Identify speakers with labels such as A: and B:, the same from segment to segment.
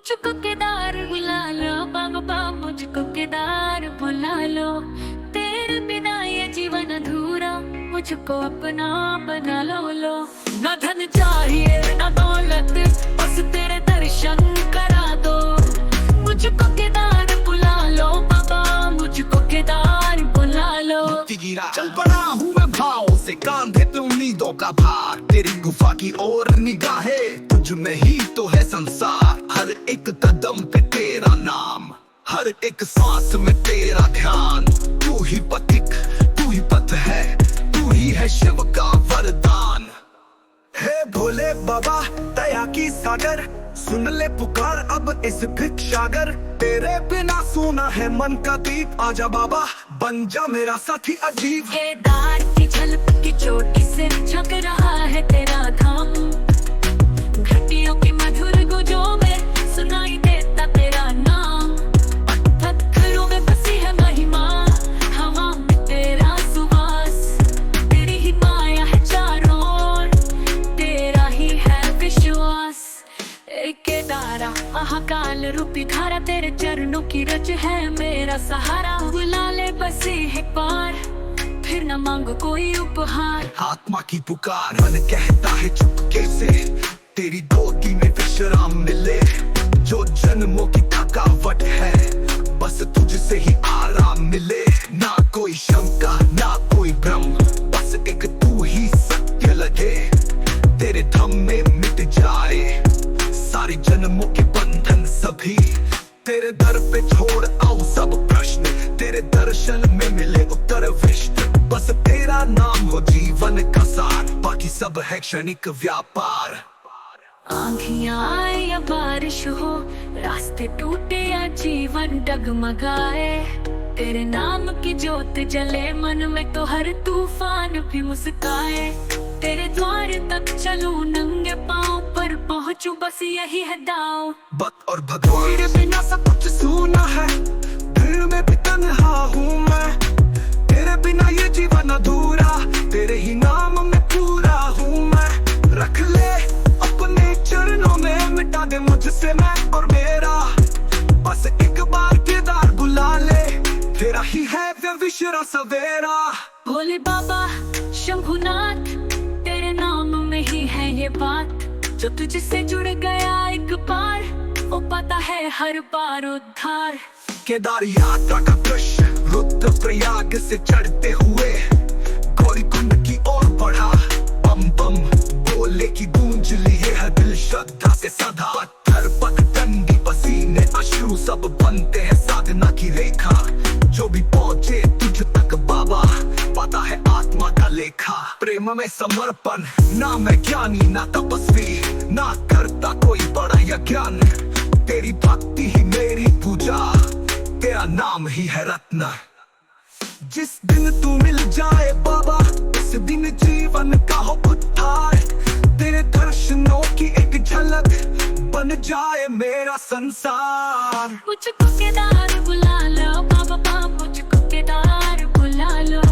A: मुझको केदार बुला लो बाबा, मुझको केदार बुला लो। तेरे बिना ये जीवन अधूरा, मुझको अपना बना लो। न धन चाहिए न दौलत, बस तेरे दर्शन करा दो। मुझको केदार बुला लो बाबा, मुझको केदार बुला लो।
B: चल पड़ा हूँ मैं भाव से, कांधे पे उम्मीदों का भार। तेरी गुफा की ओर निगाहें, तुझ में ही तो है संसार। हर एक कदम पे तेरा नाम, हर एक सांस में तेरा ध्यान। तू ही पथिक, तू ही पथ है, तू ही है शिव का वरदान। हे भोले बाबा दया की सागर, सुन ले पुकार अब इस भिक्षागर। तेरे बिना सोना है मन का दीप, आजा बाबा बन जा मेरा साथी अजीब।
A: केदार की झलक की चोटी से झक रहा है तेरा धाम। घटियों की मधुर गुंजों में सुनाई देता तेरा नाम। पत्थरों में बसी है महिमा, हवा में तेरा सुवास। तेरी ही माया है चारों ओर, तेरा ही है विश्वास। केदारा महाकाल रूपी धारा, तेरे चरणों की रच है मेरा सहारा। बुला ले बस एक बार, फिर न मांगो कोई उपहार।
B: आत्मा की पुकार मन कहता है चुपके से, तेरी गोदी में विश्राम मिले। जो जन्मों की थकावट है, बस तुझसे ही आराम मिले। ना कोई शंका ना कोई भ्रम, बस एक तू ही सत्य लगे। तेरे धम में मिट जाए सारे जन्मों के बंधन सभी। तेरे दर पे छोड़ आओ सब प्रश्न, तेरे दर्शन में मिले उत्तर विष्णु। बस तेरा नाम हो जीवन का सार, बाकी सब है क्षणिक व्यापार।
A: आँखियाँ आए या बारिश हो, रास्ते टूटे या जीवन डगमगाए। तेरे नाम की ज्योत जले मन में, तो हर तूफान भी मुस्काए। तेरे द्वार तक चलूं नंगे पाँव, पर पहुँचूं बस यही है दाव।
B: भक्त और भगवान तेरे बिना सब कुछ सूना है, भीड़ में भी तन्हा हूँ मैं। तेरे बिना ये जीवन अधूरा, तेरे ही नाम में पूरा हूँ मैं। रख ले अपने चरणों में, मिटा दे मुझसे मैं और मेरा। बस एक बार केदार बुला ले, तेरा ही है विश्रा सवेरा।
A: भोले बाबा शंभुनाथ, तेरे नाम में ही है ये बात। जो तुझसे जुड़ गया एक बार, वो पाता है हर बार उद्धार।
B: केदार यात्रा का दृश्य रुद्रप्रयाग से चढ़ते हुए गौरीकुंड की ओर बढ़ा। बम बम बोले की गूंज लिए है दिल श्रद्धा से सदा। पत्थर पगडंडी पसीने अश्रु सब बनते हैं साधना की रेखा। जो भी पहुंचे तुझ तक बाबा, पाता है आत्मा का लेखा। प्रेम में समर्पण, ना मैं ज्ञानी ना तपस्वी, ना करता कोई बड़ा यज्ञ। तेरी भक्ति ही मेरी पूजा, तेरा नाम ही है रत्न। जिस दिन तू मिल जाए बाबा, उस दिन जीवन का हो उद्धार। तेरे दर्शनों की एक झलक बन जाए मेरा संसार।
A: मुझको केदार बुला लो बाबा, मुझको केदार बुला लो।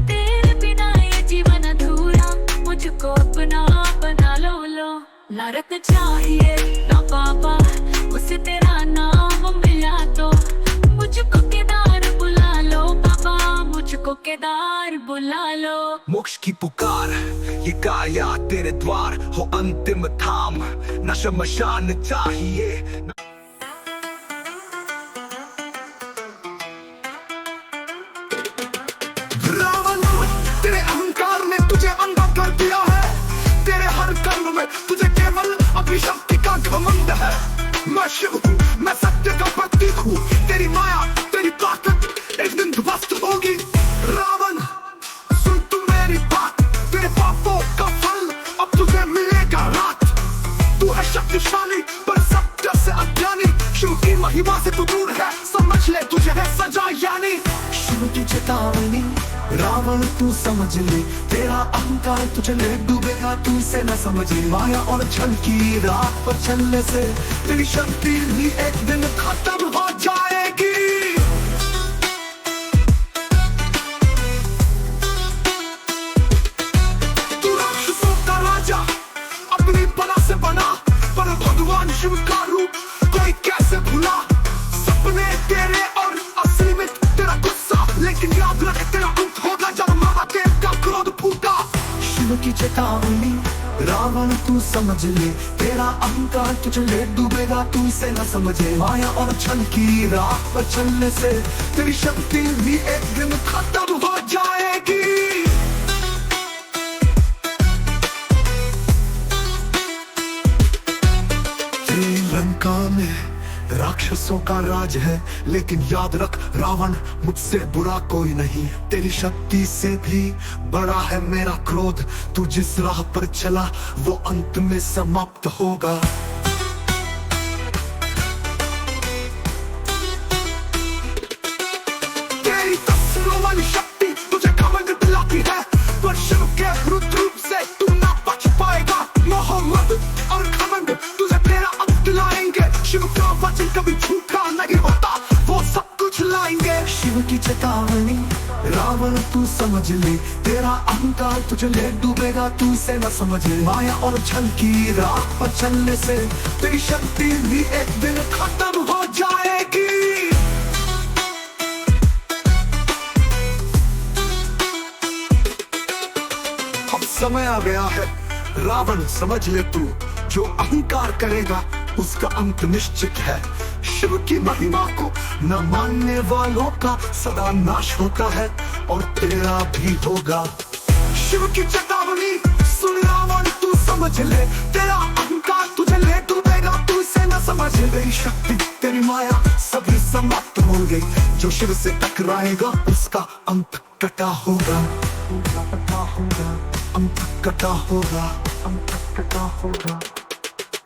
A: तेरे बिना ये जीवन अधूरा, मुझको अपना बना लो। ना रत्न चाहिए ना बाबा, उसे तेरा नाम मिला तो। मुझको केदार बुला लो बाबा, मुझको केदार बुला लो।
B: मोक्ष की पुकार ये काया तेरे द्वार हो अंतिम धाम। न शमशान चाहिए रावण, तेरे अहंकार ने तुझे अंधा कर दिया है। तेरे हर कर्म में तुझे केवल अपनी शक्ति का घमंड है। मैं शिव हूँ, मैं सत्य का प्रतीक हूँ। तेरी माया तेरी ताकत एक दिन ध्वस्त होगी। रावण सुन तू मेरी बात, तेरे पापों का फल अब तुझे मिलेगा रात। तू है शक्तिशाली पर सत्य से अज्ञानी। शिव की महिमा से तू दूर है, समझ ले तुझे है सजा यानी। शिव की चेतावनी रावण तू समझ ले, तेरा अहंकार तुझे ले डूबेगा, तू इसे न समझे। माया और छल की राह पर चलने से तेरी शक्ति भी एक दिन खत्म हो जाएगी। तू राक्षसों का राजा अपनी बला से बना, पर भगवान शिव का रूप कोई चेतावनी रावण तू समझ ले, तेरा अहंकार तुझे ले डूबेगा, तू इसे न समझे। माया और छल की राह पर चलने से तेरी शक्ति भी एक दिन खत्म हो जाएगी। लंका में राक्षसों का राज है, लेकिन याद रख रावण मुझसे बुरा कोई नहीं। तेरी शक्ति से भी बड़ा है मेरा क्रोध। तू जिस राह पर चला वो अंत में समाप्त होगा। तेरी तस्वीरों वाली शक्ति तुझे घमंड दिलाती है, पर शिव के रुद्र रूप से तू ना बच पाएगा। मोहम्मद और घमंड तुझे तेरा अंत दिलाएंगे। शिव का वचन कभी झूठा नहीं होता, वो सब कुछ लाएंगे। शिव की चेतावनी रावण तू समझ ले, तेरा अहंकार तुझे ले डूबेगा, तू इसे न समझे। माया और छल की राह पर चलने से तेरी शक्ति भी एक दिन खत्म हो जाएगी। अब समय आ गया है रावण, समझ ले तू, जो अहंकार करेगा उसका अंत निश्चित है। शिव की महिमा को न मानने वालों का सदा नाश होता है, और तेरा भी होगा। शिव की चेतावनी सुन रावण तू समझ ले, तेरा अहंकार तुझे ले डूबेगा, तू इसे न समझ। तेरी शक्ति तेरी माया सभी समाप्त हो गई। जो शिव से टकराएगा उसका अंत कटा होगा। अंत कटा होगा, अंत कटा होगा।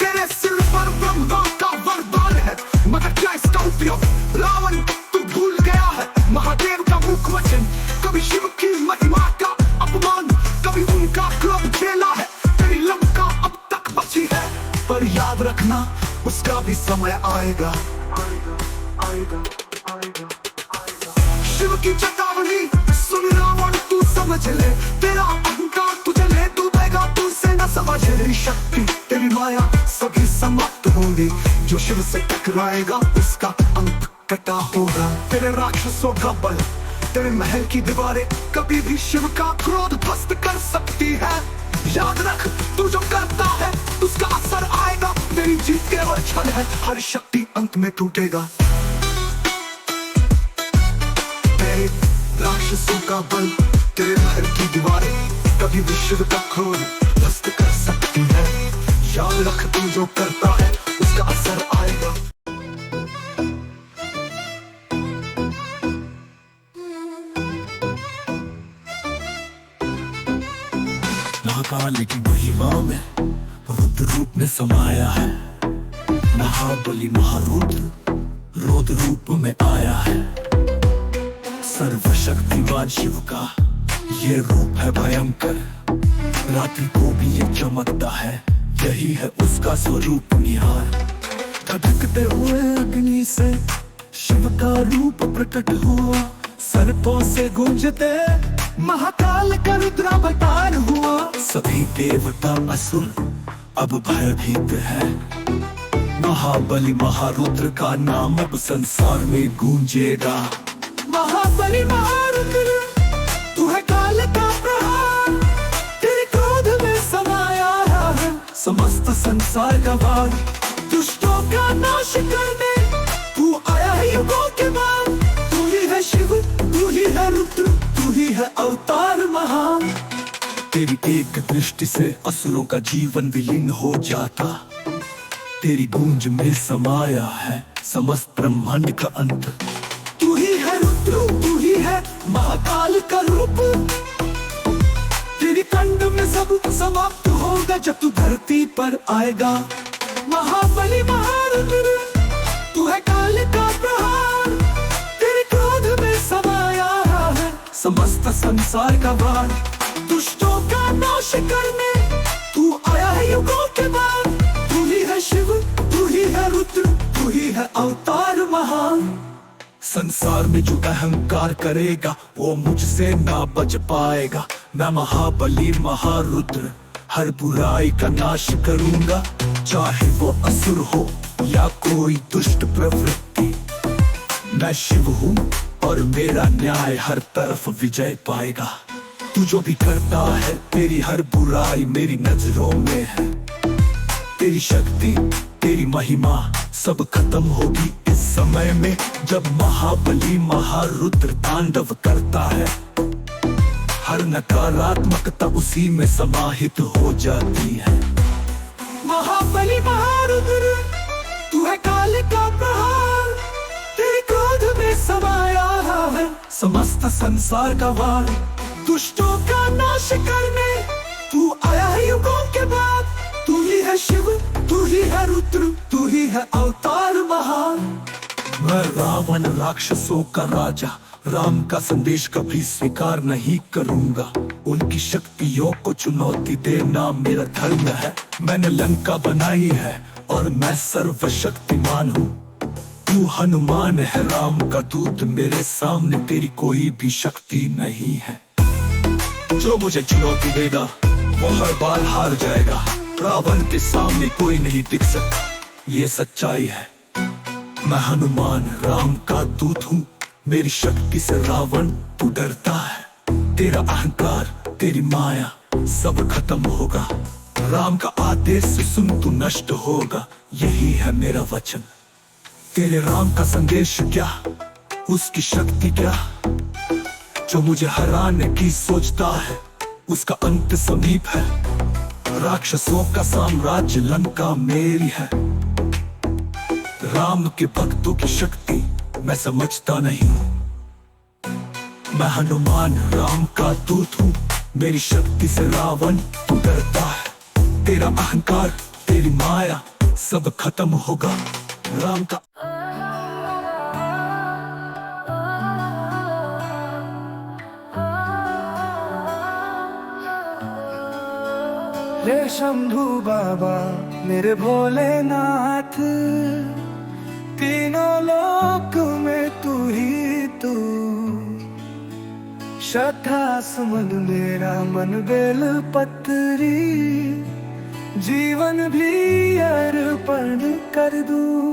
B: तेरे सिर पर ब्रह्मा का वरदान है, मगर क्या इसका उपयोग? रावण तू भूल गया है महादेव का मुख वचन। कभी शिव की महिमा का अपमान, कभी उनका क्रोध झेला है। तेरी लंका अब तक बची है, पर याद रखना उसका भी समय आएगा। शिव की चेतावनी सुन रावण तू समझ ले, तेरा अहंकार तुझे ले डूबेगा, तू इसे न समझ। तेरी शक्ति तेरी माया सभी समाप्त होंगी। जो शिव से टकराएगा उसका अंत कटा होगा। तेरे राक्षसों का बल, तेरे महल की दीवारें कभी भी शिव का क्रोध ध्वस्त कर सकती है। याद रख तू जो करता है उसका असर आएगा। तेरी जीत केवल छल है, हर शक्ति अंत में टूटेगा। तेरे राक्षसों का बल, तेरे महल की दीवारें कभी भी शिव का क्रोध ध्वस्त कर सकती है। याद रख तू जो करता है उसका असर आएगा। महाकाल की महिमा में रुद्र रूप में समाया है। महाबली महारुद्र रौद्र रूप में आया है। सर्वशक्तिमान शिव का ये रूप है भयंकर। रात्रि को भी ये चमकता है, यही है उसका स्वरूप निहार। धधकते हुए अग्नि से शिव का रूप प्रकट हुआ। सर्पों से गूंजते महाकाल का रुद्रावतार हुआ। सभी देवता असुर अब भयभीत है। महाबली महारुद्र का नाम अब संसार में गूंजेगा। महाबली महारुद्र तू है काल का प्रहार, तेरे क्रोध में समाया है समस्त संसार का भार। दुष्टों का नाश करने तू आया है युगों के बाद। तू ही है शिव, तू ही है रुद्र, तू ही है अवतार महान। तेरी एक दृष्टि से असुरों का जीवन विलीन हो जाता। तेरी गूंज में समाया है समस्त ब्रह्मांड का अंत। तू ही है रुद्र, तू ही है महाकाल का रूप। तेरी कंड में सब समाप्त होगा जब तू धरती पर आएगा। महाबली महारुद्र तू है काल का प्रहार। तेरे क्रोध में समाया है समस्त संसार का भार। दुष्टों का नाश करने तू आया है युगों के बाद। तू ही है शिव, तू ही है रुद्र, तू ही है अवतार महान। संसार में जो अहंकार करेगा वो मुझसे ना बच पाएगा। मैं महाबली महारुद्र हर बुराई का नाश करूंगा। चाहे वो असुर हो या कोई दुष्ट प्रवृत्ति, मैं शिव हूँ और मेरा न्याय हर तरफ विजय पाएगा। तू जो भी करता है तेरी हर बुराई मेरी नजरों में है। तेरी शक्ति तेरी महिमा सब खत्म होगी इस समय में, जब महाबली महारुद्र तांडव करता है। हर नकारात्मकता उसी में समाहित हो जाती है। महाबली महारुद्र तू है काल का प्रहार, तेरे क्रोध में समाया है समस्त संसार का वार। दुष्टों का नाश करने तू आया है युगों के बाद। तू ही है शिव, तू ही है रुद्र, तू ही है अवतार महान। मैं रावण राक्षसों का राजा, राम का संदेश कभी स्वीकार नहीं करूंगा। उनकी शक्तियों को चुनौती देना मेरा धर्म है। मैंने लंका बनाई है और मैं सर्वशक्तिमान हूँ। तू हनुमान है राम का दूत, मेरे सामने तेरी कोई भी शक्ति नहीं है। जो मुझे चुनौती देगा वो हर बार हार जाएगा। रावण के सामने कोई नहीं टिक सकता, ये सच्चाई है। मैं हनुमान राम का दूत हूँ, मेरी शक्ति से रावण तू डरता है। तेरा अहंकार तेरी माया सब खत्म होगा। राम का आदेश सुन तू नष्ट होगा, यही है मेरा वचन। तेरे राम का संदेश क्या, उसकी शक्ति क्या। जो मुझे हराने की सोचता है उसका अंत समीप है। राक्षसों का साम्राज्य लंका मेरी है। राम के भक्तों की शक्ति मैं समझता नहीं। मैं हनुमान राम का दूत हूँ, मेरी शक्ति से रावण तू डरता है। तेरा अहंकार तेरी माया सब खत्म होगा। राम का
C: हे शंभू बाबा मेरे भोलेनाथ, तीनों लोक में तू ही तू। श्रद्धा सुमन मेरा मन बेल पत्री, जीवन भी अर्पण कर दूं।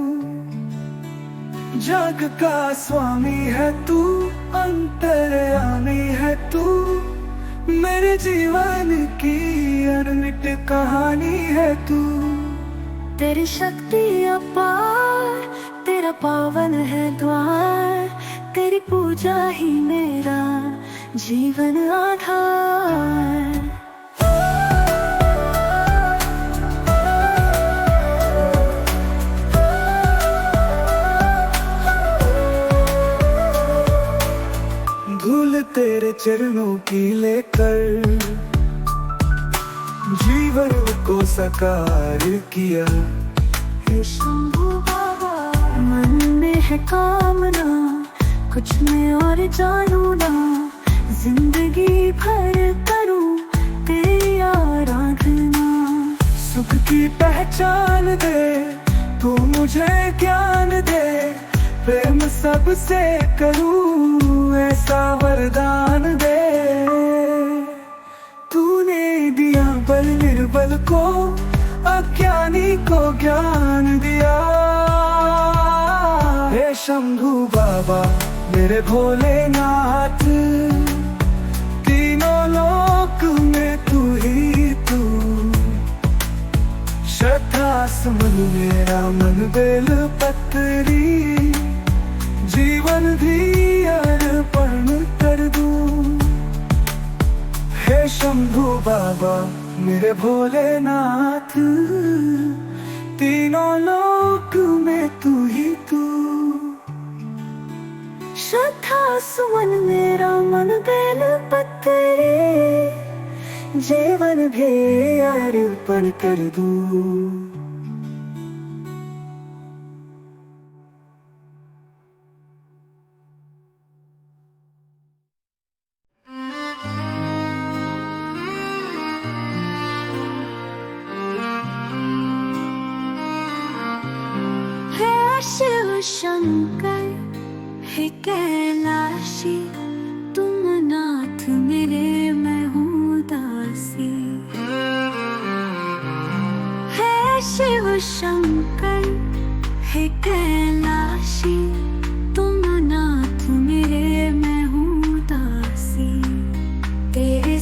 C: जग का स्वामी है तू, अंतर्यामी है तू। मेरे जीवन की अनमिट कहानी है तू।
A: तेरी शक्ति अपार, तेरा पावन है द्वार। तेरी पूजा ही मेरा जीवन आधार।
C: धूल तेरे चरणों की लेकर जीवन को साकार किया।
A: हे शंभू बाबा मन में है कामना, कुछ मैं और जानू ना। जिंदगी भर करूं तेरी आराधना।
C: सुख की पहचान दे तू मुझे ज्ञान दे। प्रेम सबसे करूं ऐसा वरदान दे। तूने दिया बल निर्बल को, अज्ञानी को ज्ञान दिया। हे शंभू बाबा मेरे भोलेनाथ, तीनों लोक में तू ही तू। श्रद्धा सुमन मेरा मन बेल पत्री, जीवन भी अर्पण कर दूं। हे शंभू बाबा मेरे भोलेनाथ, तीनों लोक में तू ही तू।
A: श्रद्धा सुमन मेरा मन बेल पत्री, जीवन भी
C: अर्पण कर दूं।
A: शिव शंकर हे कैलाशी, तुम नाथ मेरे मैं हूँ दासी। हे शिव शंकर हे कैलाशी, तुम नाथ मेरे मैं हूँ दासी। तेरे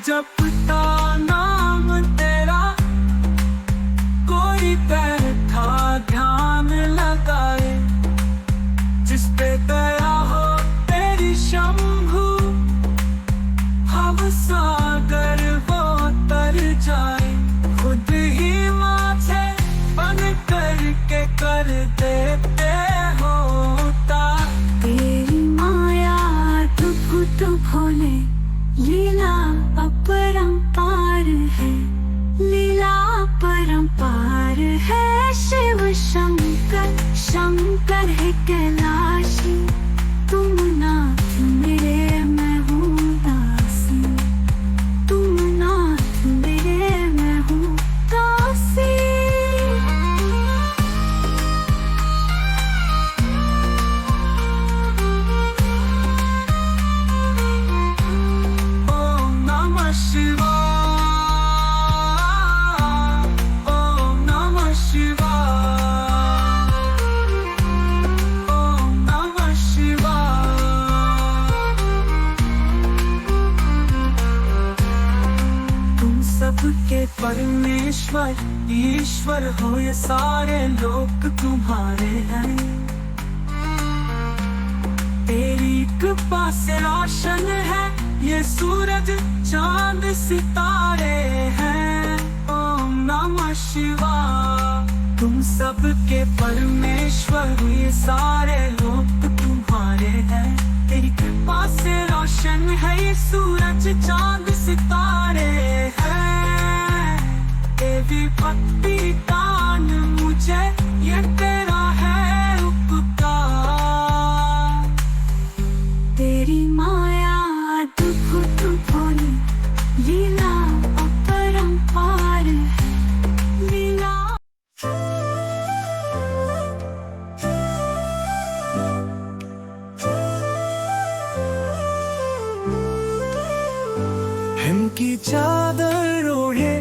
C: जपता नाम तेरा, कोई बैठा ध्यान लगाए, जिस पे दया हो तेरी शंभु, भव सागर वो तर जाए। खुद ही माथे बन करके कर देते होता।
A: तेरी माया अद्भुत भोले, लीला अपरंपार है, लीला अपरंपार है। शिव शंकर शंकर है कैलाशी, तुम नाथ मेरे मैं हूँ दासी, तुम नाथ मेरे मैं हूँ दासी।
C: ओम नमः शिवाय, ओम नमः शिवाय, ओम नमः शिवाय। तुम सबके परमेश्वर ईश्वर हो, ये सारे लोग तुम्हारे हैं। तेरी कृपा से रोशन है ये सूरज चांद सितारे हैं। ओम नमः शिवाय। तुम सबके परमेश्वर, ये सारे लोग तुम्हारे हैं। तेरी कृपा से रोशन है ये सूरज चांद सितारे हैं। देवी भक्ति दान मुझे, ये तेरा है उपकार।
A: तेरी माया अद्भुत भोली, लीला अपरंपार है, लीला।
C: हिम की चादर ओढ़े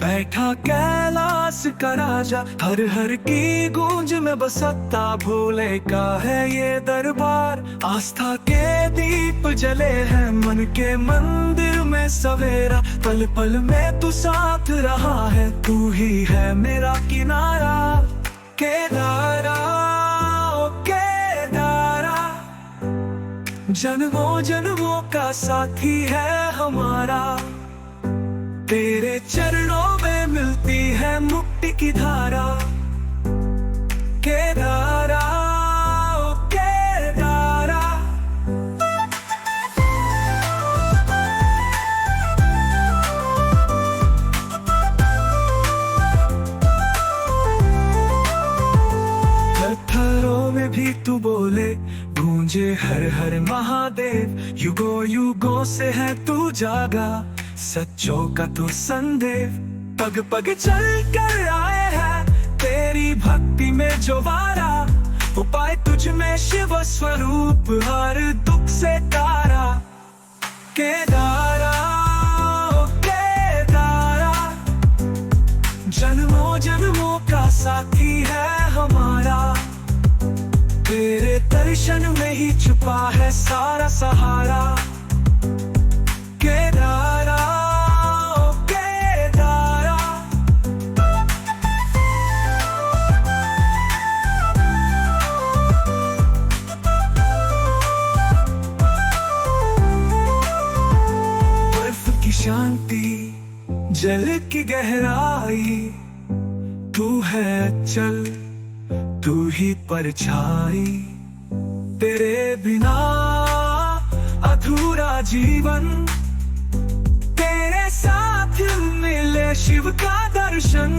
C: बैठा कैलाश का राजा, हर हर की गूंज में बसता भोले का है ये दरबार। आस्था के दीप जले हैं मन के मंदिर में सवेरा, पल पल में तू साथ रहा है, तू ही है मेरा किनारा। केदारा ओ केदारा, जन्मों जन्मों का साथी है हमारा। तेरे चरणों में मिलती है मुक्ति की धारा। केदारा ओ केदारा, पत्थरों में भी तू बोले, गूंजे हर हर महादेव। युगों युगों से है तू जागा, सच्चों का तू संदेव। पग पग चल कर आए हैं तेरी भक्ति में जो वारा, वो पाए तुझ में शिव स्वरूप हर दुख से तारा। केदारा ओ केदारा, जन्मों जन्मों का साथी है हमारा। तेरे दर्शन में ही छुपा है सारा सहारा। केदारा ओ केदारा, बर्फ की शांति जल की गहराई, तू है चल तू ही परछाई। तेरे बिना अधूरा जीवन, तेरे साथ मिले शिव का दर्शन।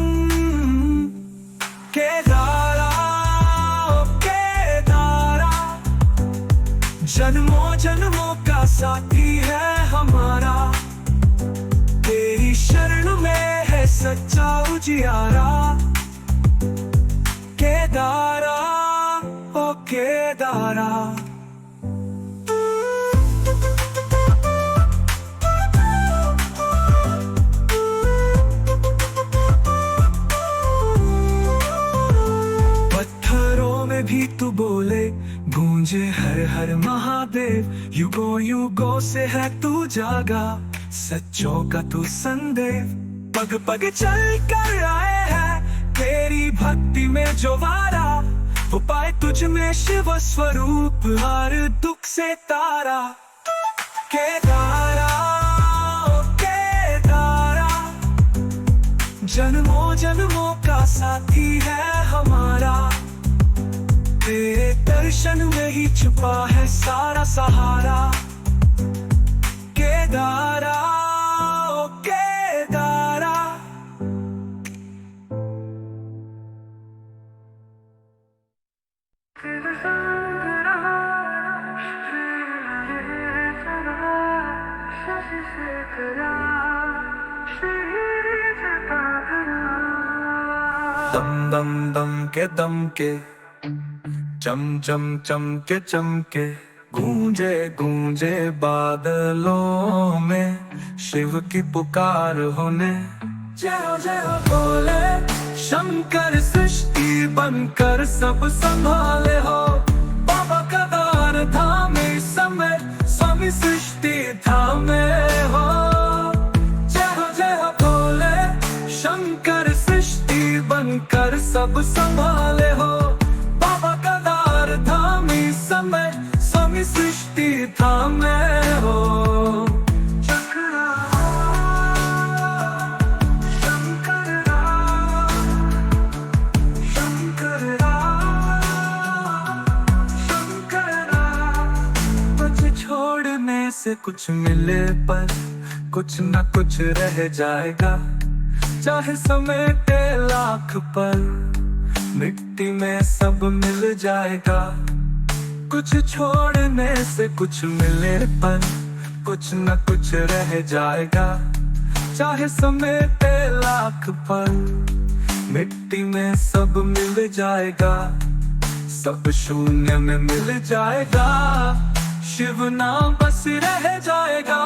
C: केदारा ओ केदारा, जन्मों जन्मों का साथी है हमारा। तेरी शरण में है सच्चा उजियारा। केदारा ओ केदारा, पत्थरों में भी तू बोले, गूंजे हर हर महादेव। युगों युगों से है तू जागा, सच्चों का तू संदेश पग पग चल कर आए हैं। तेरी भक्ति में जो वारा, वो पाए तुझ में शिव स्वरूप, हर दुख से तारा। केदारा ओ केदारा, जन्मों जन्मों का साथी है हमारा। तेरे दर्शन में ही छुपा है सारा सहारा। केदारा ओ केदारा। दम दम दम के चम चम चमके चमके, गूंजे गूंजे बादलों में शिव की पुकार होने। जय हो बोले शंकर, सृष्टि बनकर सब संभाले हो। बाबा केदार धामे समय, स्वामी सृष्टि धामे हो। जय हो बोले शंकर, सृष्टि बनकर सब संभाले हो। बाबा केदार धामे समय, स्वामी सृष्टि धामे हो। से कुछ मिले पर कुछ न कुछ रह जाएगा। चाहे समेटे लाख पर, मिट्टी में सब मिल जाएगा। कुछ छोड़ने से कुछ मिले पर कुछ न कुछ रह जाएगा। चाहे समेटे लाख पर, मिट्टी में सब मिल जाएगा। सब शून्य में मिल जाएगा। शिव नाम बस रह जाएगा।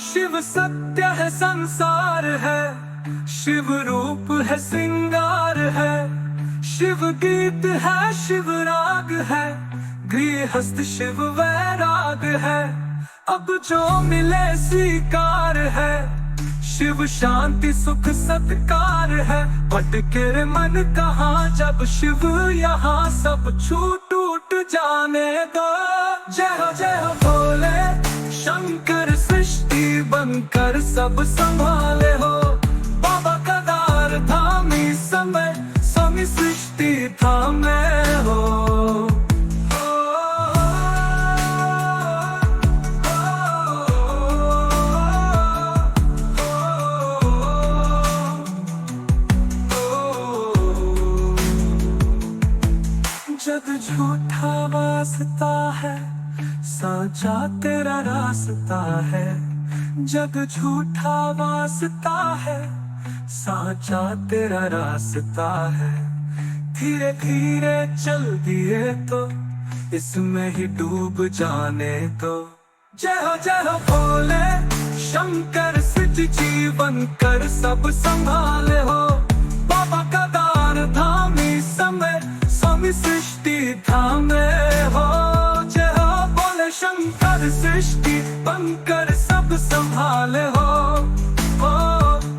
C: शिव सत्य है, संसार है। शिव रूप है, सिंगार है। शिव गीत है, शिव राग है। गृहस्थ शिव वैराग है। अब जो मिले स्वीकार है। शिव शांति सुख सत्कार है। भटके मन कहाँ जब शिव यहाँ, सब छूट टूट जाने दो। जय हो भोले शंकर, सृष्टि बनकर सब संभाले हो। बाबा केदार धामी समय, स्वामी सृष्टि धामे हो। जग झूठा वास्ता है, साचा तेरा रास्ता है। जग झूठा वास्ता है, साचा तेरा रास्ता है। धीरे धीरे चल दिए तो इसमें ही डूब जाने दो। जय हो भोले शंकर, सिद्ध जीवन कर सब संभाले हो। बाबा केदार धामी समय, स्वामी सृष्टि धामे हो। जय हो बोले शंकर, सृष्टि बनकर सब संभाले हो।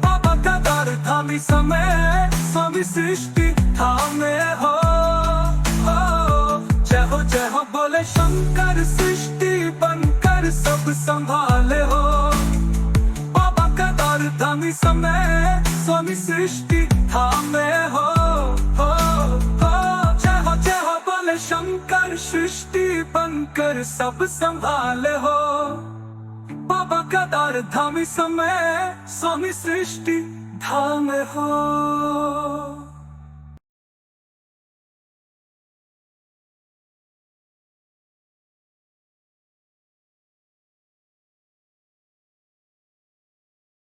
C: बाबा केदार धामी समय, स्वामी सृष्टि धामे हो। जय हो बोले शंकर, सृष्टि बनकर सब संभाले हो। बाबा केदार धामी समय, स्वामी सृष्टि धामे हो। शंकर, सृष्टि बनकर सब संभाले हो। बाबा केदार धामी समय, स्वामी सृष्टि धामे हो।